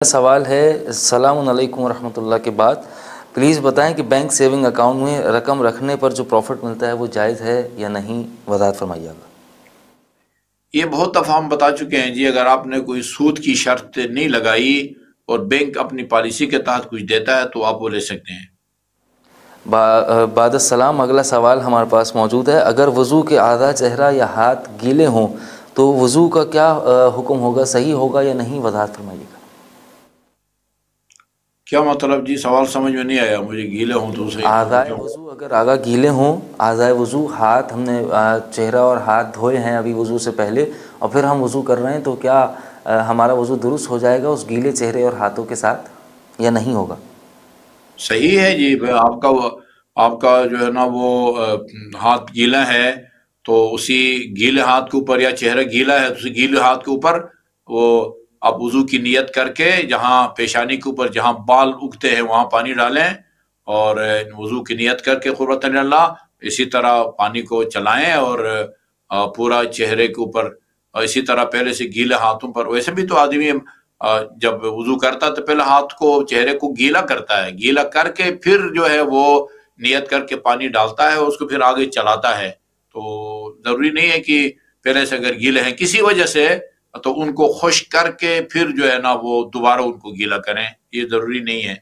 سوال ہے السلام علیکم ورحمۃ اللہ کے بعد پلیز بتائیں کہ بینک سیونگ اکاؤنٹ میں رقم رکھنے پر جو پروفٹ ملتا ہے وہ جائز ہے یا نہیں، وضاحت فرمائیے گا۔ یہ بہت دفعہ ہم بتا چکے ہیں جی، اگر آپ نے کوئی سود کی شرط نہیں لگائی اور بینک اپنی پالیسی کے تحت کچھ دیتا ہے تو آپ وہ لے سکتے ہیں۔ بعد السلام، اگلا سوال ہمارے پاس موجود ہے، اگر وضو کے اعضاء چہرہ یا ہاتھ گیلے ہوں تو وضو کا کیا حکم ہوگا، صحیح ہوگا یا نہیں، وضاحت فرمائیے گا۔ کیا مطلب جی؟ سوال سمجھ میں نہیں آیا مجھے۔ گیلے ہوں تو صحیح اعضاء کیوں؟ وضو اگر آگا گیلے ہوں، اعضاء وضو ہاتھ، ہم نے چہرہ اور ہاتھ دھوئے ہیں ابھی وضو سے پہلے اور پھر ہم وضو کر رہے ہیں، تو کیا ہمارا وضو درست ہو جائے گا اس گیلے چہرے اور ہاتھوں کے ساتھ یا نہیں ہوگا؟ صحیح ہے جی۔ آپ کا جو ہے نا وہ ہاتھ گیلا ہے تو اسی گیلے ہاتھ کے اوپر، یا چہرہ گیلا ہے تو اسی گیلے ہاتھ کے اوپر وہ آپ وضو کی نیت کر کے جہاں پیشانی کے اوپر جہاں بال اگتے ہیں وہاں پانی ڈالیں اور وضو کی نیت کر کے قربۃ اللہ اسی طرح پانی کو چلائیں اور پورا چہرے کے اوپر اسی طرح پہلے سے گیلے ہاتھوں پر۔ ویسے بھی تو آدمی جب وضو کرتا تو پہلے ہاتھ کو چہرے کو گیلا کرتا ہے، گیلا کر کے پھر جو ہے وہ نیت کر کے پانی ڈالتا ہے، اس کو پھر آگے چلاتا ہے۔ تو ضروری نہیں ہے کہ پہلے سے اگر گیلے ہیں کسی وجہ سے تو ان کو خشک کر کے پھر جو ہے نا وہ دوبارہ ان کو گیلا کریں، یہ ضروری نہیں ہے۔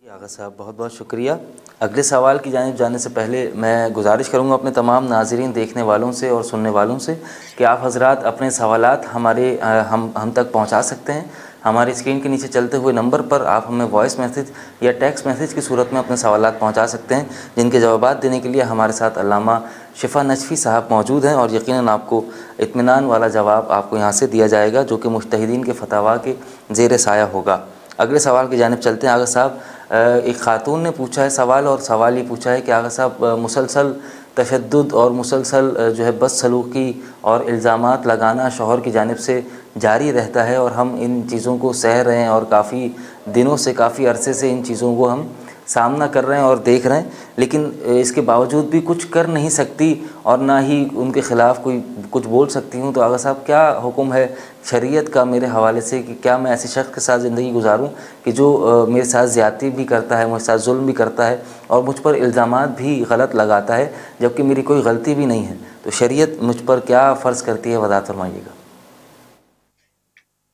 آغا صاحب بہت بہت شکریہ۔ اگلے سوال کی جانب جانے سے پہلے میں گزارش کروں گا اپنے تمام ناظرین، دیکھنے والوں سے اور سننے والوں سے کہ آپ حضرات اپنے سوالات ہم تک پہنچا سکتے ہیں۔ ہماری اسکرین کے نیچے چلتے ہوئے نمبر پر آپ ہمیں وائس میسج یا ٹیکسٹ میسج کی صورت میں اپنے سوالات پہنچا سکتے ہیں، جن کے جوابات دینے کے لیے ہمارے ساتھ علامہ شفا نجفی صاحب موجود ہیں، اور یقیناً آپ کو اطمینان والا جواب آپ کو یہاں سے دیا جائے گا جو کہ مجتہدین کے فتاویٰ کے زیر سایہ ہوگا۔ اگلے سوال کی جانب چلتے ہیں۔ آغا صاحب، ایک خاتون نے پوچھا ہے سوال، اور سوال یہ پوچھا ہے کہ آغا صاحب مسلسل تشدد اور مسلسل جو ہے بد سلوکی اور الزامات لگانا شوہر کی جانب سے جاری رہتا ہے، اور ہم ان چیزوں کو سہ رہے ہیں اور کافی دنوں سے، کافی عرصے سے ان چیزوں کو ہم سامنا کر رہے ہیں اور دیکھ رہے ہیں، لیکن اس کے باوجود بھی کچھ کر نہیں سکتی اور نہ ہی ان کے خلاف کوئی کچھ بول سکتی ہوں، تو آغا صاحب کیا حکم ہے شریعت کا میرے حوالے سے کہ کیا میں ایسے شخص کے ساتھ زندگی گزاروں کہ جو میرے ساتھ زیادتی بھی کرتا ہے، میرے ساتھ ظلم بھی کرتا ہے اور مجھ پر الزامات بھی غلط لگاتا ہے جبکہ میری کوئی غلطی بھی نہیں ہے، تو شریعت مجھ پر کیا فرض کرتی ہے، وضاحت فرمائیے گا۔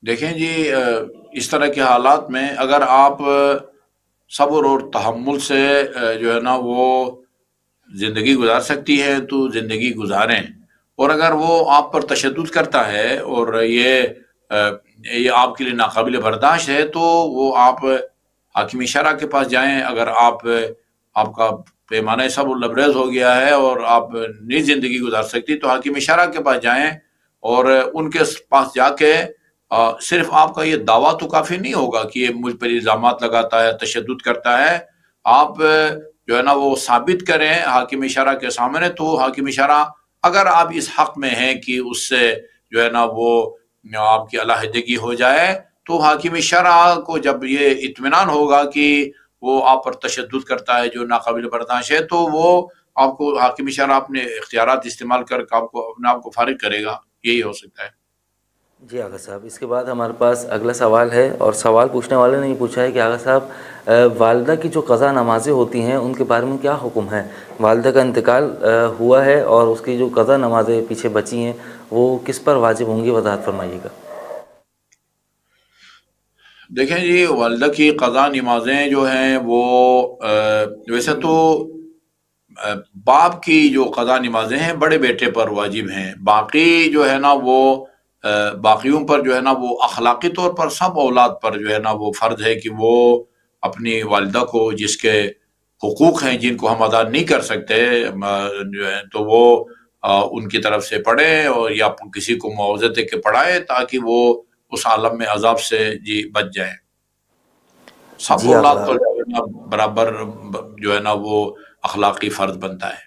دیکھیں جی، اس طرح کے حالات میں اگر آپ صبر اور تحمل سے جو ہے نا وہ زندگی گزار سکتی ہے تو زندگی گزاریں، اور اگر وہ آپ پر تشدد کرتا ہے اور یہ آپ کے لیے ناقابل برداشت ہے تو وہ آپ حاکم شرع کے پاس جائیں۔ اگر آپ کا پیمانہ صبر لبریز ہو گیا ہے اور آپ نہیں زندگی گزار سکتی تو حاکم شرع کے پاس جائیں، اور ان کے پاس جا کے صرف آپ کا یہ دعویٰ تو کافی نہیں ہوگا کہ یہ مجھ پر الزامات لگاتا ہے، تشدد کرتا ہے، آپ جو ہے نا وہ ثابت کریں حاکم شرع کے سامنے، تو حاکم شرع اگر آپ اس حق میں ہیں کہ اس سے جو ہے نا وہ آپ کی علیحدگی ہو جائے، تو حاکم شرع کو جب یہ اطمینان ہوگا کہ وہ آپ پر تشدد کرتا ہے جو ناقابل برداشت ہے، تو وہ آپ کو حاکم شرع اپنے اختیارات استعمال کر کے اپنے آپ کو فارغ کرے گا۔ یہی ہو سکتا ہے۔ جی آغا صاحب، اس کے بعد ہمارے پاس اگلا سوال ہے، اور سوال پوچھنے والے نے یہ پوچھا ہے کہ آغا صاحب والدہ کی جو قضا نمازیں ہوتی ہیں ان کے بارے میں کیا حکم ہے؟ والدہ کا انتقال ہوا ہے اور اس کی جو قضا نمازیں پیچھے بچی ہیں وہ کس پر واجب ہوں گی، وضاحت فرمائیے گا۔ دیکھیں جی، والدہ کی قضا نمازیں جو ہیں وہ ویسے تو باپ کی جو قضا نمازیں ہیں بڑے بیٹے پر واجب ہیں، باقی جو ہے نا وہ باقیوں پر جو ہے نا وہ اخلاقی طور پر سب اولاد پر جو ہے نا وہ فرض ہے کہ وہ اپنی والدہ کو جس کے حقوق ہیں جن کو ہم ادا نہیں کر سکتے جو ہے تو وہ ان کی طرف سے پڑھیں، اور یا کسی کو معاوضہ دے کے پڑھائے تاکہ وہ اس عالم میں عذاب سے جی بچ جائیں۔ سب جی اولاد آغا پر برابر جو ہے نا وہ اخلاقی فرض بنتا ہے۔